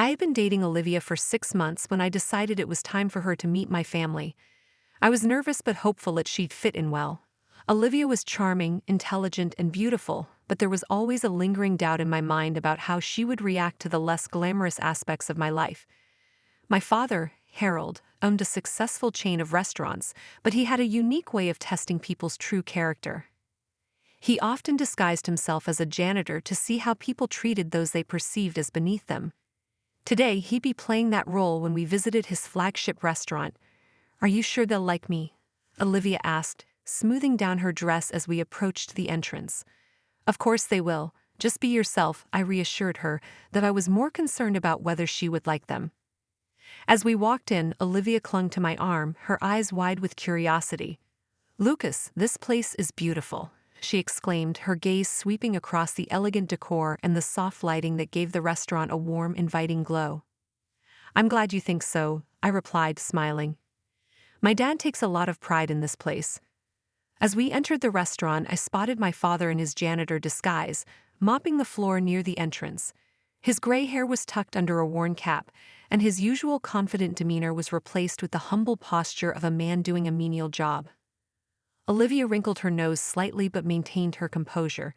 I had been dating Olivia for 6 months when I decided it was time for her to meet my family. I was nervous but hopeful that she'd fit in well. Olivia was charming, intelligent, and beautiful, but there was always a lingering doubt in my mind about how she would react to the less glamorous aspects of my life. My father, Harold, owned a successful chain of restaurants, but he had a unique way of testing people's true character. He often disguised himself as a janitor to see how people treated those they perceived as beneath them. Today, he'd be playing that role when we visited his flagship restaurant. "Are you sure they'll like me?" Olivia asked, smoothing down her dress as we approached the entrance. "Of course they will. Just be yourself," I reassured her, that I was more concerned about whether she would like them. As we walked in, Olivia clung to my arm, her eyes wide with curiosity. "Lucas, this place is beautiful," she exclaimed, her gaze sweeping across the elegant decor and the soft lighting that gave the restaurant a warm, inviting glow. "I'm glad you think so," I replied, smiling. "My dad takes a lot of pride in this place." As we entered the restaurant, I spotted my father in his janitor disguise, mopping the floor near the entrance. His gray hair was tucked under a worn cap, and his usual confident demeanor was replaced with the humble posture of a man doing a menial job. Olivia wrinkled her nose slightly but maintained her composure.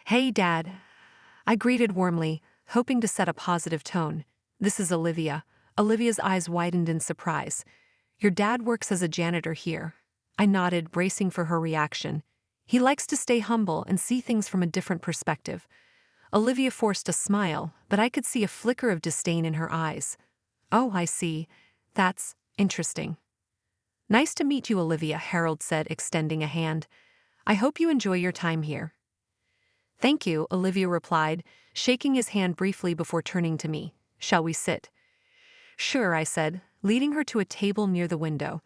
"Hey, Dad," I greeted warmly, hoping to set a positive tone. "This is Olivia." Olivia's eyes widened in surprise. "Your dad works as a janitor here." I nodded, bracing for her reaction. "He likes to stay humble and see things from a different perspective." Olivia forced a smile, but I could see a flicker of disdain in her eyes. "Oh, I see. That's interesting." "Nice to meet you, Olivia," Harold said, extending a hand. "I hope you enjoy your time here." "Thank you," Olivia replied, shaking his hand briefly before turning to me. "Shall we sit?" "Sure," I said, leading her to a table near the window.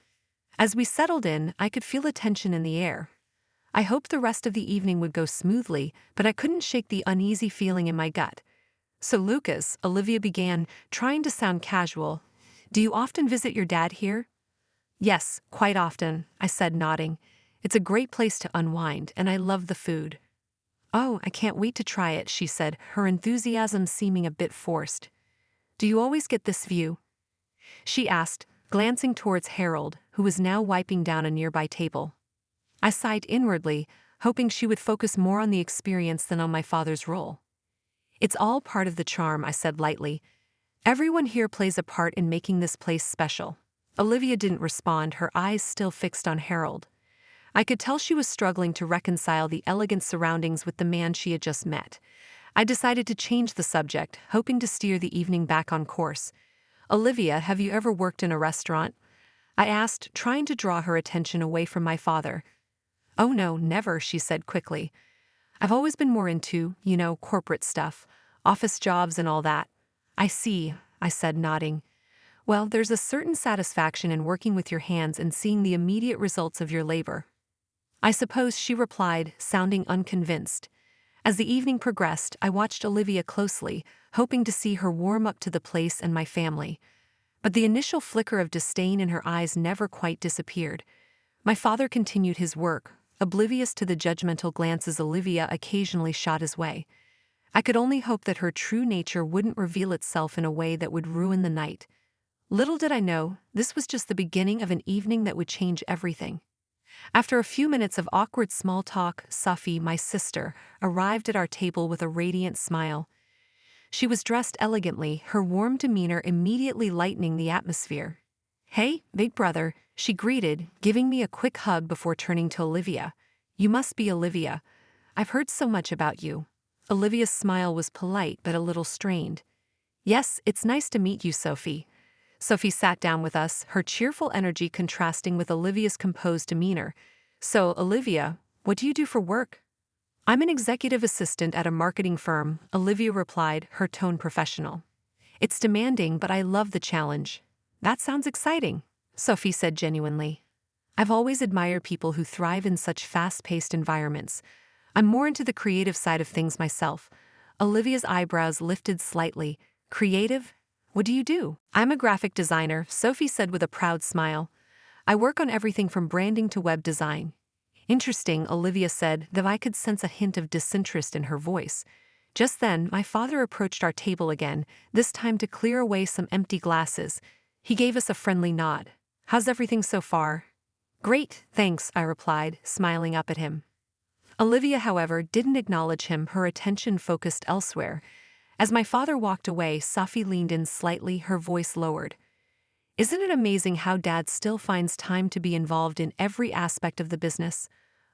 As we settled in, I could feel a tension in the air. I hoped the rest of the evening would go smoothly, but I couldn't shake the uneasy feeling in my gut. "So Lucas," Olivia began, trying to sound casual, "do you often visit your dad here?" "Yes, quite often," I said, nodding. "It's a great place to unwind, and I love the food." "Oh, I can't wait to try it," she said, her enthusiasm seeming a bit forced. "Do you always get this view?" she asked, glancing towards Harold, who was now wiping down a nearby table. I sighed inwardly, hoping she would focus more on the experience than on my father's role. "It's all part of the charm," I said lightly. "Everyone here plays a part in making this place special." Olivia didn't respond, her eyes still fixed on Harold. I could tell she was struggling to reconcile the elegant surroundings with the man she had just met. I decided to change the subject, hoping to steer the evening back on course. "Olivia, have you ever worked in a restaurant?" I asked, trying to draw her attention away from my father. "Oh no, never," she said quickly. "I've always been more into, corporate stuff, office jobs and all that." "I see," I said, nodding. "Well, there's a certain satisfaction in working with your hands and seeing the immediate results of your labor." "I suppose," she replied, sounding unconvinced. As the evening progressed, I watched Olivia closely, hoping to see her warm up to the place and my family. But the initial flicker of disdain in her eyes never quite disappeared. My father continued his work, oblivious to the judgmental glances Olivia occasionally shot his way. I could only hope that her true nature wouldn't reveal itself in a way that would ruin the night. Little did I know, this was just the beginning of an evening that would change everything. After a few minutes of awkward small talk, Safi, my sister, arrived at our table with a radiant smile. She was dressed elegantly, her warm demeanor immediately lightening the atmosphere. "Hey, big brother," she greeted, giving me a quick hug before turning to Olivia. "You must be Olivia. I've heard so much about you." Olivia's smile was polite but a little strained. "Yes, it's nice to meet you, Sophie." Sophie sat down with us, her cheerful energy contrasting with Olivia's composed demeanor. "So, Olivia, what do you do for work?" "I'm an executive assistant at a marketing firm," Olivia replied, her tone professional. "It's demanding, but I love the challenge." "That sounds exciting," Sophie said genuinely. "I've always admired people who thrive in such fast-paced environments. I'm more into the creative side of things myself." Olivia's eyebrows lifted slightly. "Creative? What do you do?" "I'm a graphic designer," Sophie said with a proud smile. "I work on everything from branding to web design." "Interesting," Olivia said, though I could sense a hint of disinterest in her voice. Just then, my father approached our table again, this time to clear away some empty glasses. He gave us a friendly nod. "How's everything so far?" "Great, thanks," I replied, smiling up at him. Olivia, however, didn't acknowledge him, her attention focused elsewhere. As my father walked away, Safi leaned in slightly, her voice lowered. "Isn't it amazing how Dad still finds time to be involved in every aspect of the business?"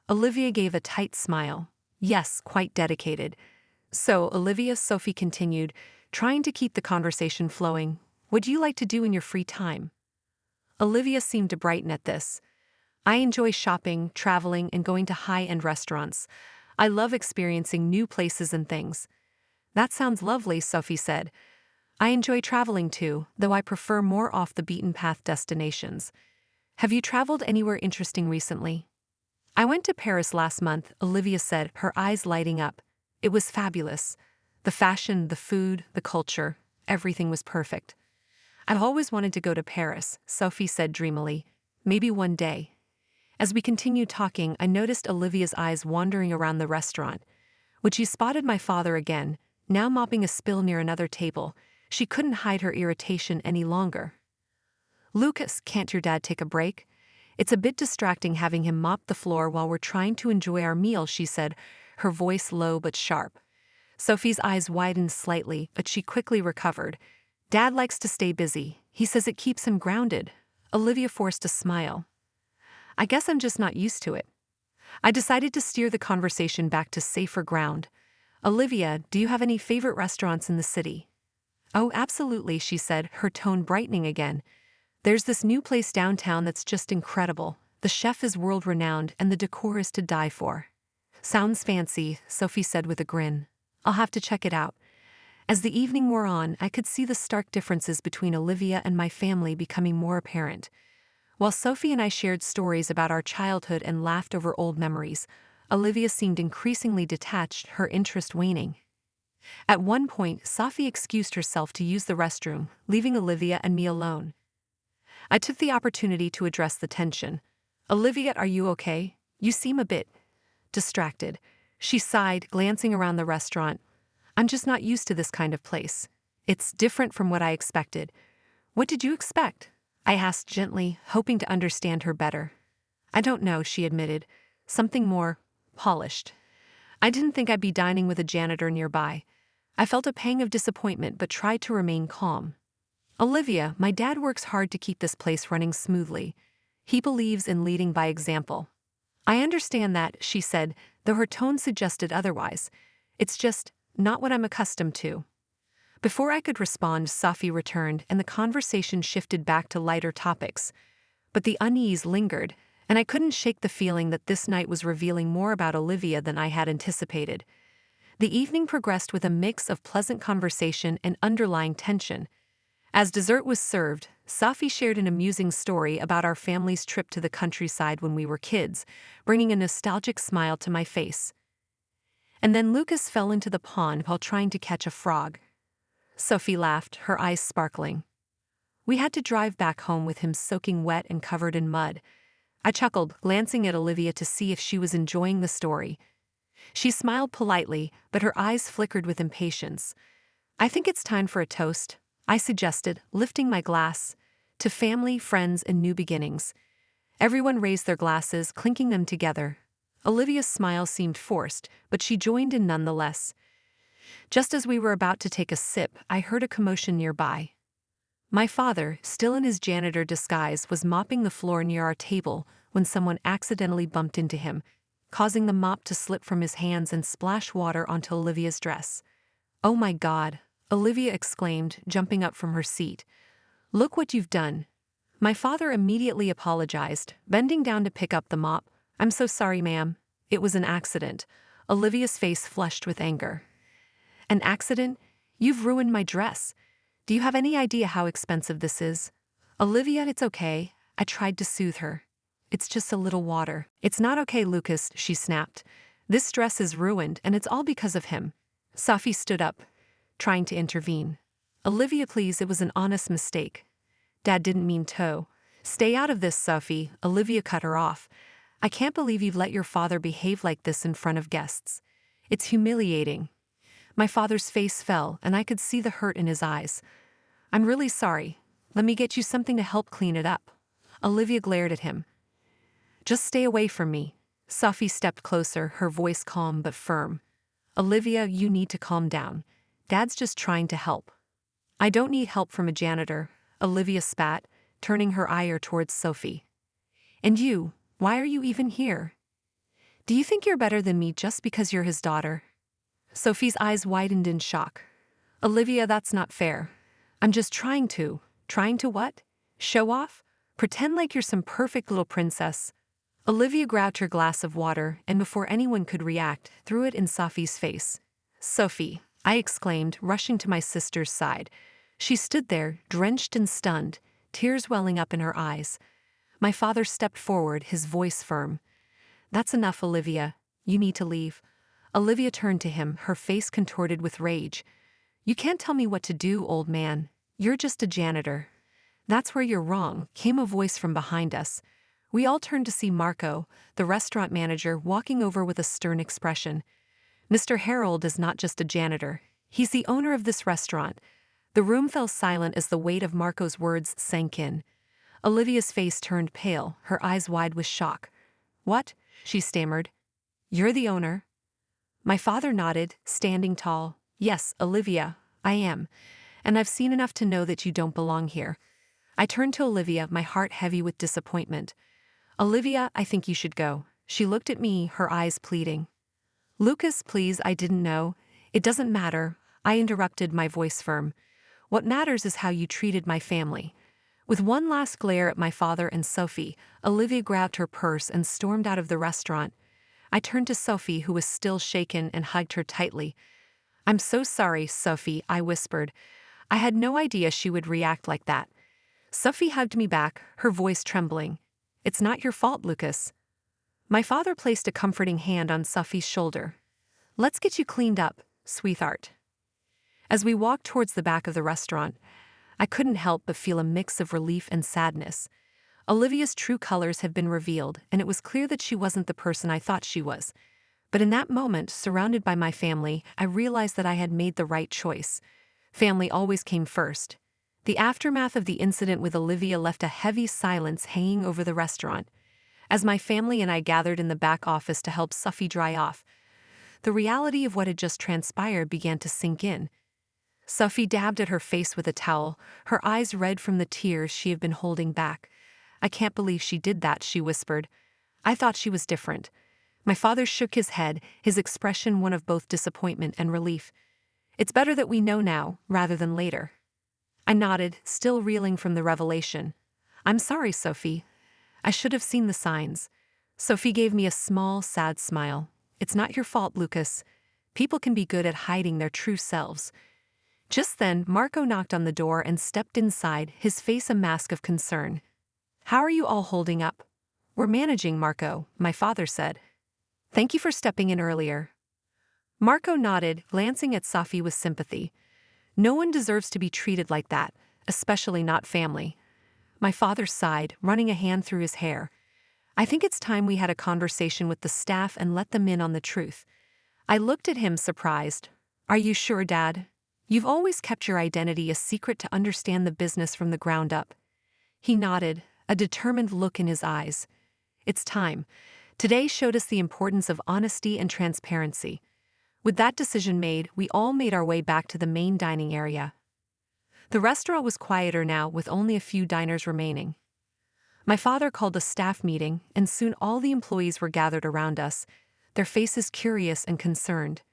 Olivia gave a tight smile. "Yes, quite dedicated." "So, Olivia," Sophie continued, trying to keep the conversation flowing, "what do you like to do in your free time?" Olivia seemed to brighten at this. "I enjoy shopping, traveling, and going to high-end restaurants. I love experiencing new places and things." "That sounds lovely," Sophie said. "I enjoy traveling too, though I prefer more off-the-beaten-path destinations. Have you traveled anywhere interesting recently?" "I went to Paris last month," Olivia said, her eyes lighting up. "It was fabulous. The fashion, the food, the culture, everything was perfect." "I've always wanted to go to Paris," Sophie said dreamily. "Maybe one day." As we continued talking, I noticed Olivia's eyes wandering around the restaurant. When she spotted my father again, now mopping a spill near another table, she couldn't hide her irritation any longer. "Lucas, can't your dad take a break? It's a bit distracting having him mop the floor while we're trying to enjoy our meal," she said, her voice low but sharp. Sophie's eyes widened slightly, but she quickly recovered. "Dad likes to stay busy. He says it keeps him grounded." Olivia forced a smile. "I guess I'm just not used to it." I decided to steer the conversation back to safer ground. "Olivia, do you have any favorite restaurants in the city?" "Oh, absolutely," she said, her tone brightening again. "There's this new place downtown that's just incredible. The chef is world-renowned and the decor is to die for." "Sounds fancy," Sophie said with a grin. "I'll have to check it out." As the evening wore on, I could see the stark differences between Olivia and my family becoming more apparent. While Sophie and I shared stories about our childhood and laughed over old memories, Olivia seemed increasingly detached, her interest waning. At one point, Sophie excused herself to use the restroom, leaving Olivia and me alone. I took the opportunity to address the tension. "Olivia, are you okay? You seem a bit distracted." She sighed, glancing around the restaurant. "I'm just not used to this kind of place. It's different from what I expected." "What did you expect?" I asked gently, hoping to understand her better. "I don't know," she admitted. "Something more polished. I didn't think I'd be dining with a janitor nearby." I felt a pang of disappointment but tried to remain calm. "Olivia, my dad works hard to keep this place running smoothly. He believes in leading by example." "I understand that," she said, though her tone suggested otherwise. "It's just not what I'm accustomed to." Before I could respond, Sophie returned, and the conversation shifted back to lighter topics. But the unease lingered, and I couldn't shake the feeling that this night was revealing more about Olivia than I had anticipated. The evening progressed with a mix of pleasant conversation and underlying tension. As dessert was served, Sophie shared an amusing story about our family's trip to the countryside when we were kids, bringing a nostalgic smile to my face. "And then Lucas fell into the pond while trying to catch a frog." Sophie laughed, her eyes sparkling. "We had to drive back home with him soaking wet and covered in mud." I chuckled, glancing at Olivia to see if she was enjoying the story. She smiled politely, but her eyes flickered with impatience. "I think it's time for a toast," I suggested, lifting my glass. "To family, friends, and new beginnings." Everyone raised their glasses, clinking them together. Olivia's smile seemed forced, but she joined in nonetheless. Just as we were about to take a sip, I heard a commotion nearby. My father, still in his janitor disguise, was mopping the floor near our table when someone accidentally bumped into him, causing the mop to slip from his hands and splash water onto Olivia's dress. "Oh my God," Olivia exclaimed, jumping up from her seat. "Look what you've done." My father immediately apologized, bending down to pick up the mop. "I'm so sorry, ma'am. It was an accident." Olivia's face flushed with anger. "An accident? You've ruined my dress. Do you have any idea how expensive this is?" "Olivia, it's okay," I tried to soothe her. "It's just a little water." "It's not okay, Lucas," she snapped. "This dress is ruined, and it's all because of him." Sophie stood up, trying to intervene. "Olivia, please, it was an honest mistake. Dad didn't mean to." "Stay out of this, Sophie," Olivia cut her off. "I can't believe you've let your father behave like this in front of guests. It's humiliating." My father's face fell, and I could see the hurt in his eyes. I'm really sorry. Let me get you something to help clean it up. Olivia glared at him. Just stay away from me. Sophie stepped closer, her voice calm but firm. Olivia, you need to calm down. Dad's just trying to help. I don't need help from a janitor, Olivia spat, turning her ire towards Sophie. And you, why are you even here? Do you think you're better than me just because you're his daughter? Sophie's eyes widened in shock. Olivia, that's not fair. I'm just trying to what? Show off? Pretend like you're some perfect little princess. Olivia grabbed her glass of water and before anyone could react, threw it in Sophie's face. Sophie, I exclaimed, rushing to my sister's side. She stood there, drenched and stunned, tears welling up in her eyes. My father stepped forward, his voice firm. That's enough, Olivia. You need to leave. Olivia turned to him, her face contorted with rage. You can't tell me what to do, old man. You're just a janitor. That's where you're wrong, came a voice from behind us. We all turned to see Marco, the restaurant manager, walking over with a stern expression. Mr. Harold is not just a janitor. He's the owner of this restaurant. The room fell silent as the weight of Marco's words sank in. Olivia's face turned pale, her eyes wide with shock. What? She stammered. You're the owner? My father nodded, standing tall. Yes, Olivia, I am. And I've seen enough to know that you don't belong here. I turned to Olivia, my heart heavy with disappointment. Olivia, I think you should go. She looked at me, her eyes pleading. Lucas, please, I didn't know. It doesn't matter, I interrupted, my voice firm. What matters is how you treated my family. With one last glare at my father and Sophie, Olivia grabbed her purse and stormed out of the restaurant. I turned to Sophie, who was still shaken, and hugged her tightly. I'm so sorry, Sophie, I whispered. I had no idea she would react like that. Sophie hugged me back, her voice trembling. It's not your fault, Lucas. My father placed a comforting hand on Sophie's shoulder. Let's get you cleaned up, sweetheart. As we walked towards the back of the restaurant, I couldn't help but feel a mix of relief and sadness. Olivia's true colors had been revealed, and it was clear that she wasn't the person I thought she was. But in that moment, surrounded by my family, I realized that I had made the right choice. Family always came first. The aftermath of the incident with Olivia left a heavy silence hanging over the restaurant. As my family and I gathered in the back office to help Sophie dry off, the reality of what had just transpired began to sink in. Sophie dabbed at her face with a towel, her eyes red from the tears she had been holding back. I can't believe she did that, she whispered. I thought she was different. My father shook his head, his expression one of both disappointment and relief. It's better that we know now, rather than later. I nodded, still reeling from the revelation. I'm sorry, Sophie. I should have seen the signs. Sophie gave me a small, sad smile. It's not your fault, Lucas. People can be good at hiding their true selves. Just then, Marco knocked on the door and stepped inside, his face a mask of concern. How are you all holding up? We're managing, Marco, my father said. Thank you for stepping in earlier. Marco nodded, glancing at Sophie with sympathy. No one deserves to be treated like that, especially not family. My father sighed, running a hand through his hair. I think it's time we had a conversation with the staff and let them in on the truth. I looked at him surprised. Are you sure, Dad? You've always kept your identity a secret to understand the business from the ground up. He nodded, a determined look in his eyes. It's time. Today showed us the importance of honesty and transparency. With that decision made, we all made our way back to the main dining area. The restaurant was quieter now, with only a few diners remaining. My father called a staff meeting, and soon all the employees were gathered around us, their faces curious and concerned.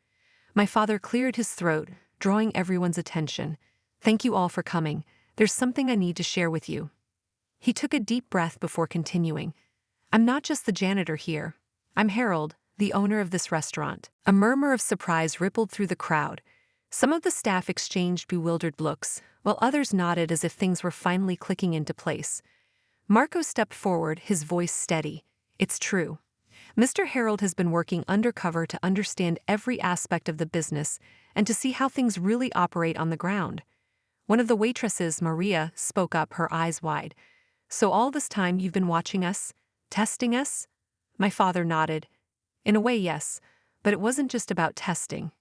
My father cleared his throat, drawing everyone's attention. Thank you all for coming. There's something I need to share with you. He took a deep breath before continuing. I'm not just the janitor here. I'm Harold, the owner of this restaurant. A murmur of surprise rippled through the crowd. Some of the staff exchanged bewildered looks, while others nodded as if things were finally clicking into place. Marco stepped forward, his voice steady. It's true. Mr. Harold has been working undercover to understand every aspect of the business and to see how things really operate on the ground. One of the waitresses, Maria, spoke up, her eyes wide. So all this time you've been watching us? Testing us? My father nodded. In a way, yes, but it wasn't just about testing.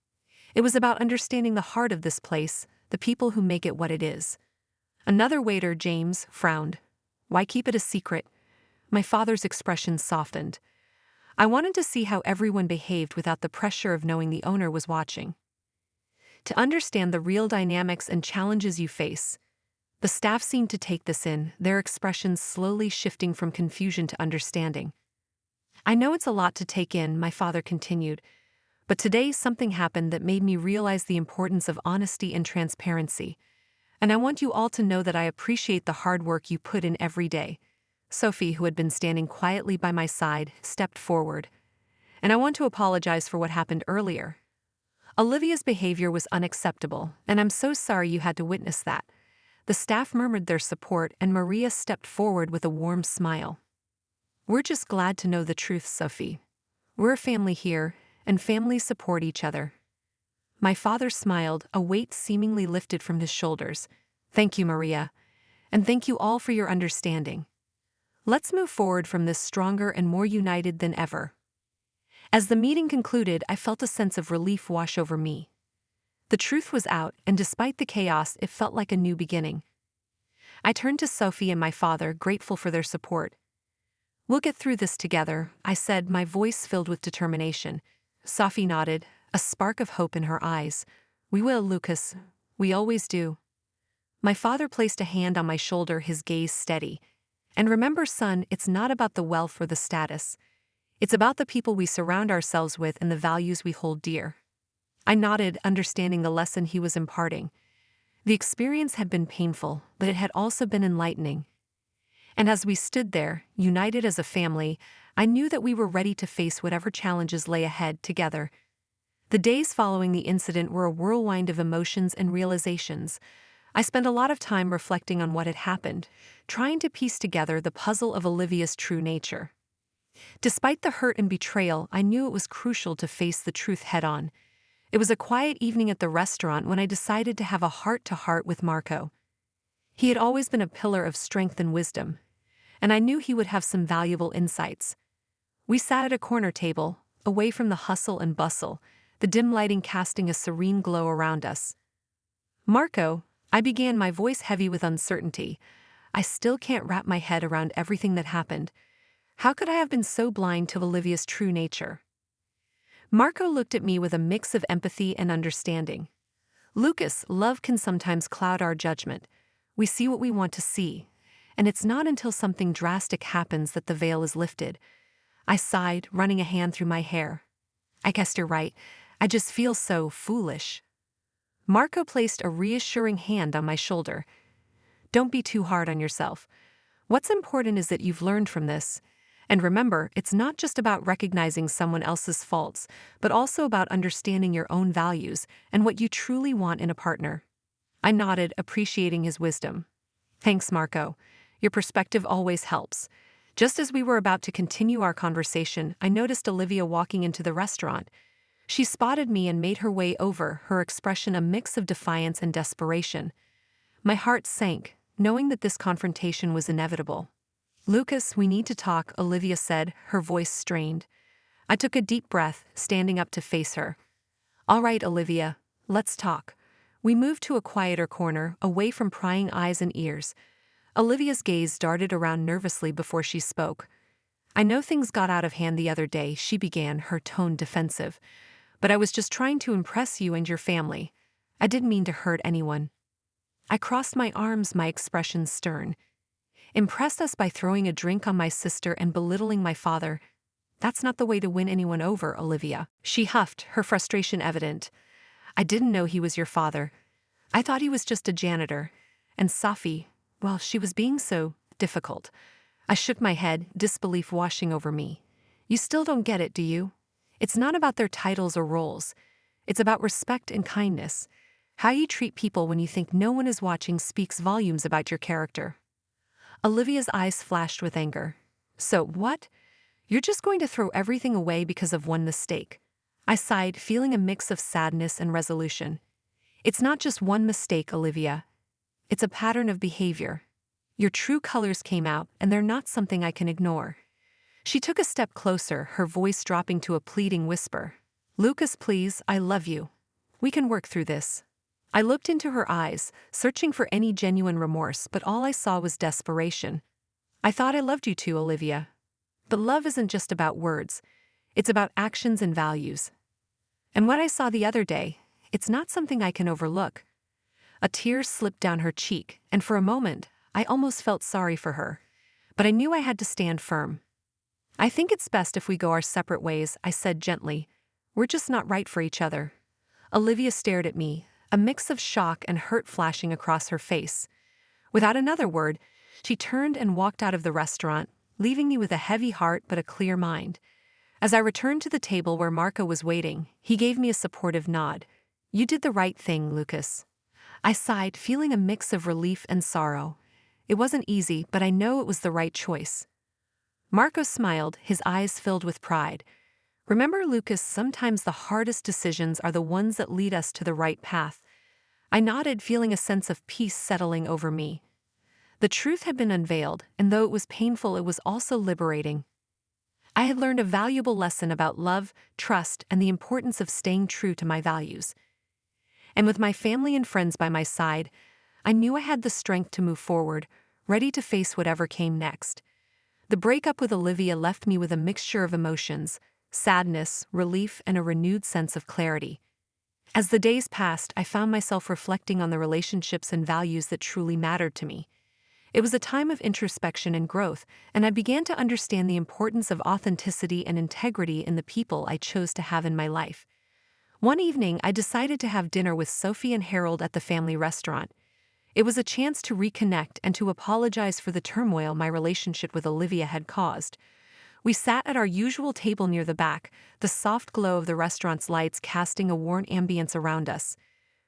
It was about understanding the heart of this place, the people who make it what it is. Another waiter, James, frowned. Why keep it a secret? My father's expression softened. I wanted to see how everyone behaved without the pressure of knowing the owner was watching. To understand the real dynamics and challenges you face. The staff seemed to take this in, their expressions slowly shifting from confusion to understanding. I know it's a lot to take in, my father continued, but today something happened that made me realize the importance of honesty and transparency. And I want you all to know that I appreciate the hard work you put in every day. Sophie, who had been standing quietly by my side, stepped forward. And I want to apologize for what happened earlier. Olivia's behavior was unacceptable, and I'm so sorry you had to witness that. The staff murmured their support, and Maria stepped forward with a warm smile. We're just glad to know the truth, Sophie. We're a family here, and families support each other. My father smiled, a weight seemingly lifted from his shoulders. Thank you, Maria. And thank you all for your understanding. Let's move forward from this stronger and more united than ever. As the meeting concluded, I felt a sense of relief wash over me. The truth was out, and despite the chaos, it felt like a new beginning. I turned to Sophie and my father, grateful for their support. We'll get through this together, I said, my voice filled with determination. Sophie nodded, a spark of hope in her eyes. We will, Lucas. We always do. My father placed a hand on my shoulder, his gaze steady. And remember, son, it's not about the wealth or the status. It's about the people we surround ourselves with and the values we hold dear. I nodded, understanding the lesson he was imparting. The experience had been painful, but it had also been enlightening. And as we stood there, united as a family, I knew that we were ready to face whatever challenges lay ahead together. The days following the incident were a whirlwind of emotions and realizations. I spent a lot of time reflecting on what had happened, trying to piece together the puzzle of Olivia's true nature. Despite the hurt and betrayal, I knew it was crucial to face the truth head-on. It was a quiet evening at the restaurant when I decided to have a heart-to-heart with Marco. He had always been a pillar of strength and wisdom, and I knew he would have some valuable insights. We sat at a corner table, away from the hustle and bustle, the dim lighting casting a serene glow around us. Marco, I began, my voice heavy with uncertainty. I still can't wrap my head around everything that happened. How could I have been so blind to Olivia's true nature? Marco looked at me with a mix of empathy and understanding. Lucas, love can sometimes cloud our judgment. We see what we want to see, and it's not until something drastic happens that the veil is lifted. I sighed, running a hand through my hair. I guess you're right. I just feel so foolish. Marco placed a reassuring hand on my shoulder. Don't be too hard on yourself. What's important is that you've learned from this. And remember, it's not just about recognizing someone else's faults, but also about understanding your own values and what you truly want in a partner. I nodded, appreciating his wisdom. Thanks, Marco. Your perspective always helps. Just as we were about to continue our conversation, I noticed Olivia walking into the restaurant. She spotted me and made her way over, her expression a mix of defiance and desperation. My heart sank, knowing that this confrontation was inevitable. Lucas, we need to talk, Olivia said, her voice strained. I took a deep breath, standing up to face her. All right, Olivia, let's talk. We moved to a quieter corner, away from prying eyes and ears. Olivia's gaze darted around nervously before she spoke. I know things got out of hand the other day, she began, her tone defensive. But I was just trying to impress you and your family. I didn't mean to hurt anyone. I crossed my arms, my expression stern. Impressed us by throwing a drink on my sister and belittling my father. That's not the way to win anyone over, Olivia. She huffed, her frustration evident. I didn't know he was your father. I thought he was just a janitor. And Sophie, well, she was being so difficult. I shook my head, disbelief washing over me. You still don't get it, do you? It's not about their titles or roles. It's about respect and kindness. How you treat people when you think no one is watching speaks volumes about your character. Olivia's eyes flashed with anger. So what? You're just going to throw everything away because of one mistake? I sighed, feeling a mix of sadness and resolution. It's not just one mistake, Olivia. It's a pattern of behavior. Your true colors came out, and they're not something I can ignore. She took a step closer, her voice dropping to a pleading whisper. Lucas, please, I love you. We can work through this. I looked into her eyes, searching for any genuine remorse, but all I saw was desperation. I thought I loved you too, Olivia. But love isn't just about words. It's about actions and values. And what I saw the other day, it's not something I can overlook. A tear slipped down her cheek, and for a moment, I almost felt sorry for her. But I knew I had to stand firm. I think it's best if we go our separate ways, I said gently. We're just not right for each other. Olivia stared at me, a mix of shock and hurt flashing across her face. Without another word, she turned and walked out of the restaurant, leaving me with a heavy heart but a clear mind. As I returned to the table where Marco was waiting, he gave me a supportive nod. You did the right thing, Lucas. I sighed, feeling a mix of relief and sorrow. It wasn't easy, but I know it was the right choice. Marco smiled, his eyes filled with pride. Remember, Lucas, sometimes the hardest decisions are the ones that lead us to the right path. I nodded, feeling a sense of peace settling over me. The truth had been unveiled, and though it was painful, it was also liberating. I had learned a valuable lesson about love, trust, and the importance of staying true to my values. And with my family and friends by my side, I knew I had the strength to move forward, ready to face whatever came next. The breakup with Olivia left me with a mixture of emotions: sadness, relief, and a renewed sense of clarity. As the days passed, I found myself reflecting on the relationships and values that truly mattered to me. It was a time of introspection and growth, and I began to understand the importance of authenticity and integrity in the people I chose to have in my life. One evening, I decided to have dinner with Sophie and Harold at the family restaurant. It was a chance to reconnect and to apologize for the turmoil my relationship with Olivia had caused. We sat at our usual table near the back, the soft glow of the restaurant's lights casting a warm ambience around us.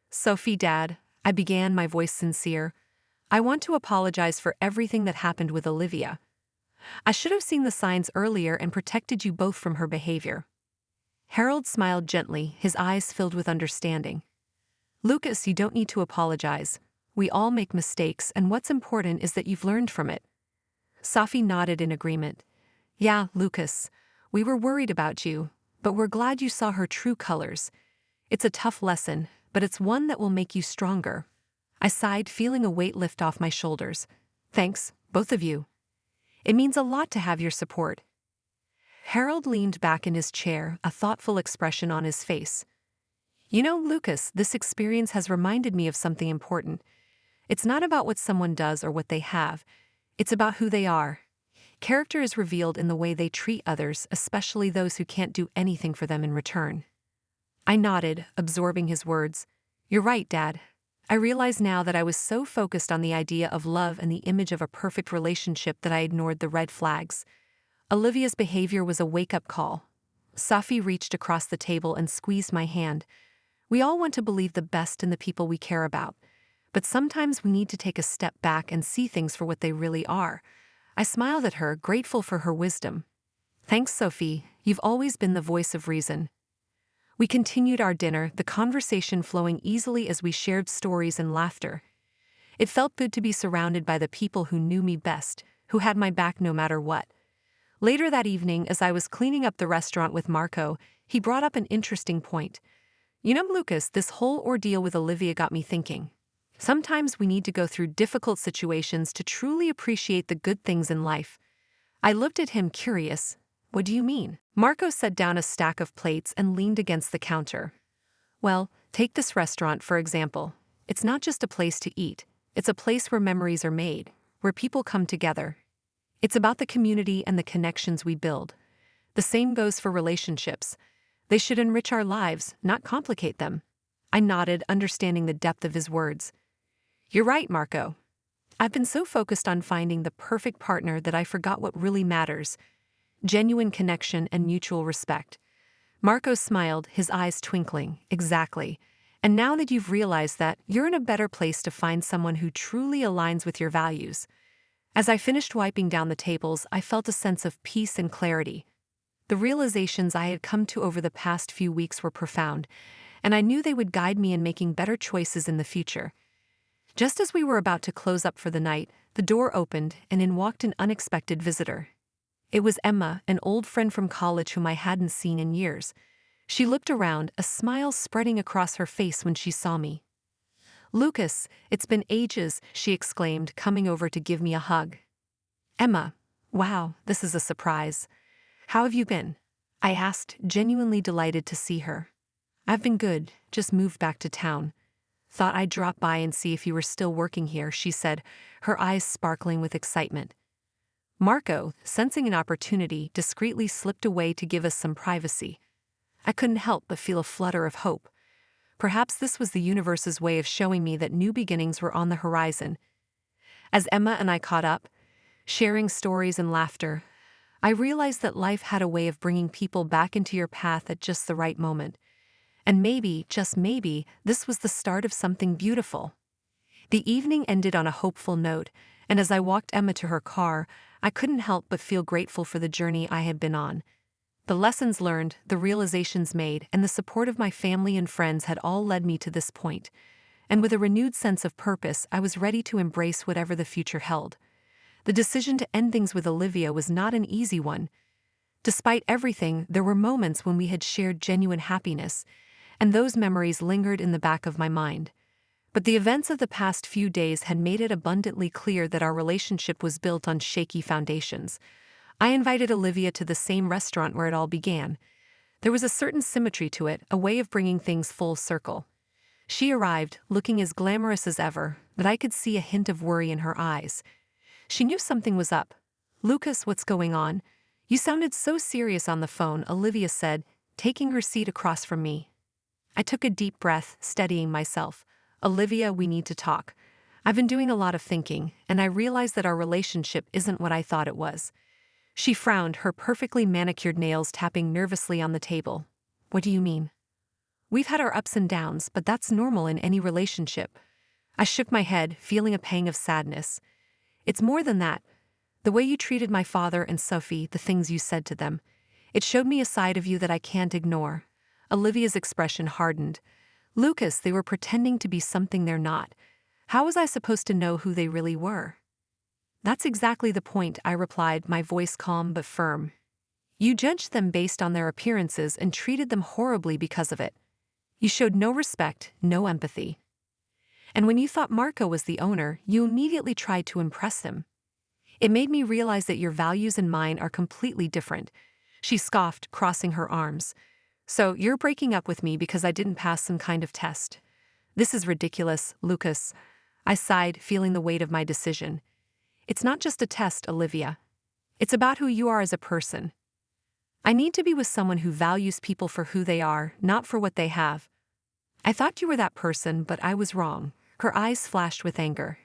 Sophie, Dad, I began, my voice sincere. I want to apologize for everything that happened with Olivia. I should have seen the signs earlier and protected you both from her behavior. Harold smiled gently, his eyes filled with understanding. Lucas, you don't need to apologize. We all make mistakes, and what's important is that you've learned from it. Sophie nodded in agreement. Yeah, Lucas, we were worried about you, but we're glad you saw her true colors. It's a tough lesson, but it's one that will make you stronger. I sighed, feeling a weight lift off my shoulders. Thanks, both of you. It means a lot to have your support. Harold leaned back in his chair, a thoughtful expression on his face. You know, Lucas, this experience has reminded me of something important. It's not about what someone does or what they have. It's about who they are. Character is revealed in the way they treat others, especially those who can't do anything for them in return. I nodded, absorbing his words. You're right, Dad. I realize now that I was so focused on the idea of love and the image of a perfect relationship that I ignored the red flags. Olivia's behavior was a wake-up call. Sophie reached across the table and squeezed my hand. We all want to believe the best in the people we care about, but sometimes we need to take a step back and see things for what they really are. I smiled at her, grateful for her wisdom. Thanks, Sophie. You've always been the voice of reason. We continued our dinner, the conversation flowing easily as we shared stories and laughter. It felt good to be surrounded by the people who knew me best, who had my back no matter what. Later that evening, as I was cleaning up the restaurant with Marco, he brought up an interesting point. You know, Lucas, this whole ordeal with Olivia got me thinking. Sometimes we need to go through difficult situations to truly appreciate the good things in life. I looked at him, curious. What do you mean? Marco set down a stack of plates and leaned against the counter. Well, take this restaurant, for example. It's not just a place to eat. It's a place where memories are made, where people come together. It's about the community and the connections we build. The same goes for relationships. They should enrich our lives, not complicate them. I nodded, understanding the depth of his words. You're right, Marco. I've been so focused on finding the perfect partner that I forgot what really matters: genuine connection and mutual respect. Marco smiled, his eyes twinkling. Exactly. And now that you've realized that, you're in a better place to find someone who truly aligns with your values. As I finished wiping down the tables, I felt a sense of peace and clarity. The realizations I had come to over the past few weeks were profound, and I knew they would guide me in making better choices in the future. Just as we were about to close up for the night, the door opened, and in walked an unexpected visitor. It was Emma, an old friend from college whom I hadn't seen in years. She looked around, a smile spreading across her face when she saw me. "Lucas, it's been ages," she exclaimed, coming over to give me a hug. "Emma, wow, this is a surprise. How have you been?" I asked, genuinely delighted to see her. "I've been good, just moved back to town. Thought I'd drop by and see if you were still working here," she said, her eyes sparkling with excitement. Marco, sensing an opportunity, discreetly slipped away to give us some privacy. I couldn't help but feel a flutter of hope. Perhaps this was the universe's way of showing me that new beginnings were on the horizon. As Emma and I caught up, sharing stories and laughter, I realized that life had a way of bringing people back into your path at just the right moment. And maybe, just maybe, this was the start of something beautiful. The evening ended on a hopeful note, and as I walked Emma to her car, I couldn't help but feel grateful for the journey I had been on. The lessons learned, the realizations made, and the support of my family and friends had all led me to this point. And with a renewed sense of purpose, I was ready to embrace whatever the future held. The decision to end things with Olivia was not an easy one. Despite everything, there were moments when we had shared genuine happiness, and those memories lingered in the back of my mind. But the events of the past few days had made it abundantly clear that our relationship was built on shaky foundations. I invited Olivia to the same restaurant where it all began. There was a certain symmetry to it, a way of bringing things full circle. She arrived, looking as glamorous as ever, but I could see a hint of worry in her eyes. She knew something was up. "Lucas, what's going on? You sounded so serious on the phone," Olivia said, taking her seat across from me. I took a deep breath, steadying myself. "Olivia, we need to talk. I've been doing a lot of thinking, and I realize that our relationship isn't what I thought it was." She frowned, her perfectly manicured nails tapping nervously on the table. "What do you mean?" "We've had our ups and downs, but that's normal in any relationship." I shook my head, feeling a pang of sadness. "It's more than that. The way you treated my father and Sophie, the things you said to them. It showed me a side of you that I can't ignore." Olivia's expression hardened. "Lucas, they were pretending to be something they're not. How was I supposed to know who they really were?" "That's exactly the point," I replied, my voice calm but firm. "You judged them based on their appearances and treated them horribly because of it. You showed no respect, no empathy. And when you thought Marco was the owner, you immediately tried to impress him. It made me realize that your values and mine are completely different." She scoffed, crossing her arms. "So you're breaking up with me because I didn't pass some kind of test?" "This is ridiculous, Lucas." I sighed, feeling the weight of my decision. "It's not just a test, Olivia. It's about who you are as a person. I need to be with someone who values people for who they are, not for what they have. I thought you were that person, but I was wrong." Her eyes flashed with anger.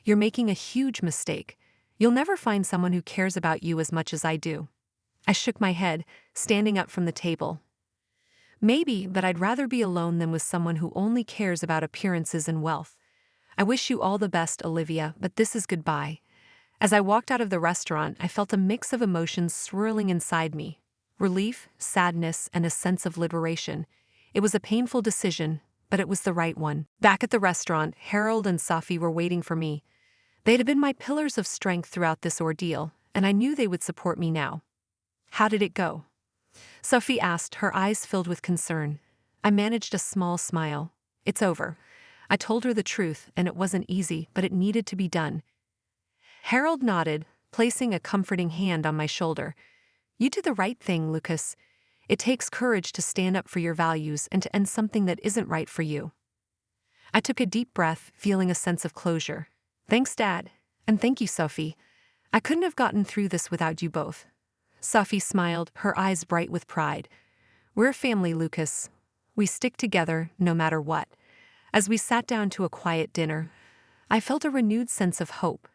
"You're making a huge mistake. You'll never find someone who cares about you as much as I do." I shook my head, standing up from the table. "Maybe, but I'd rather be alone than with someone who only cares about appearances and wealth. I wish you all the best, Olivia, but this is goodbye." As I walked out of the restaurant, I felt a mix of emotions swirling inside me. Relief, sadness, and a sense of liberation. It was a painful decision, but it was the right one. Back at the restaurant, Harold and Sophie were waiting for me. They had been my pillars of strength throughout this ordeal, and I knew they would support me now. "How did it go?" Sophie asked, her eyes filled with concern. I managed a small smile. "It's over." I told her the truth, and it wasn't easy, but it needed to be done. Harold nodded, placing a comforting hand on my shoulder. "You did the right thing, Lucas. It takes courage to stand up for your values and to end something that isn't right for you." I took a deep breath, feeling a sense of closure. "Thanks, Dad. And thank you, Sophie. I couldn't have gotten through this without you both." Sophie smiled, her eyes bright with pride. "We're a family, Lucas. We stick together, no matter what." As we sat down to a quiet dinner, I felt a renewed sense of hope.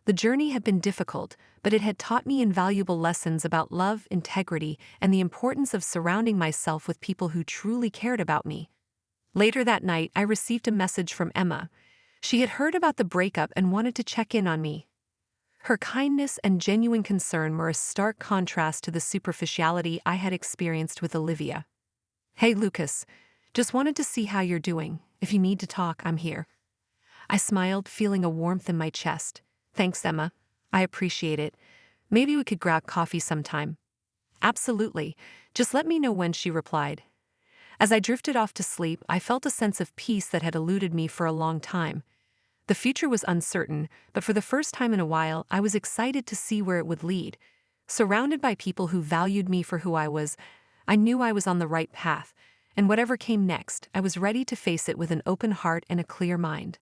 The journey had been difficult, but it had taught me invaluable lessons about love, integrity, and the importance of surrounding myself with people who truly cared about me. Later that night, I received a message from Emma. She had heard about the breakup and wanted to check in on me. Her kindness and genuine concern were a stark contrast to the superficiality I had experienced with Olivia. "Hey, Lucas. Just wanted to see how you're doing. If you need to talk, I'm here." I smiled, feeling a warmth in my chest. "Thanks, Emma. I appreciate it. Maybe we could grab coffee sometime." "Absolutely. Just let me know when," she replied. As I drifted off to sleep, I felt a sense of peace that had eluded me for a long time. The future was uncertain, but for the first time in a while, I was excited to see where it would lead. Surrounded by people who valued me for who I was, I knew I was on the right path, and whatever came next, I was ready to face it with an open heart and a clear mind.